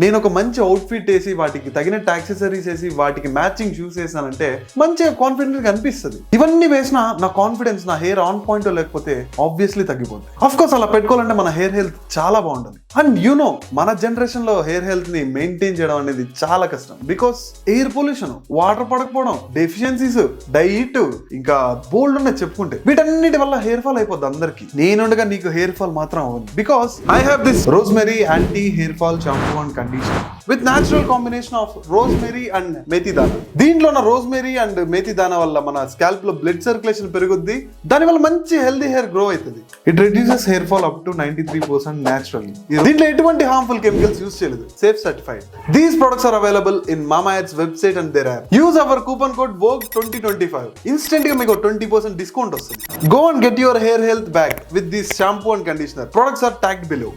నేను ఒక మంచి అవుట్ఫిట్ వేసి వాటికి తగినట్టు యాక్సెసరీస్ వేసి వాటికి మ్యాచింగ్ షూస్ వేసానంటే మంచిగా కాన్ఫిడెంట్ గా అనిపిస్తుంది. ఇవన్నీ వేసినా నా కాన్ఫిడెన్స్ నా హెయిర్ ఆన్ పాయింట్ లేకపోతే ఆబ్వియస్లీ తగ్గిపోతుంది. అఫ్ కోర్స్ అలా పెట్టుకోవాలంటే మన హెయిర్ హెల్త్ చాలా బాగుంటుంది. అండ్ మన జనరేషన్ లో హెయిర్ హెల్త్ ని మెయింటైన్ చేయడం అనేది చాలా కష్టం. బికాస్ ఎయిర్ పొల్యూషన్, వాటర్ పడకపోవడం, డెఫిషియన్సీస్, డైట్, ఇంకా బోల్డ్ ఉన్నాయి చెప్పుకుంటే. వీటన్నిటి వల్ల హెయిర్ ఫాల్ అయిపోద్ది అందరికి. నేనుండగా నీకు హెయిర్ ఫాల్ మాత్రం అవ్వదు. Because I have this rosemary anti hair fall shampoo and conditioner with natural combination of rosemary and methi దానా. దీంట్లో ఉన్న రోజ్మెరీ అండ్ మేథీ దానా వల్ల మన స్కాల్ప్ లో బ్లడ్ సర్క్యులేషన్ పెరుగుద్ది. దాని వల్ల మంచి హెల్దీ హెయిర్ గ్రో అవుతుంది. It reduces hair fall up to 93% naturally. దీంట్లో ఎటువంటి హార్మ్ఫుల్ కెమికల్స్ యూస్ చేయలేదు. Safe certified. These products are available in Mamaearth's website and their app. Use our coupon code VOGUE2025. Instant గా మీకు 20% discount వస్తుంది. Go and get your hair health back with this shampoo and conditioner. Products are tagged below.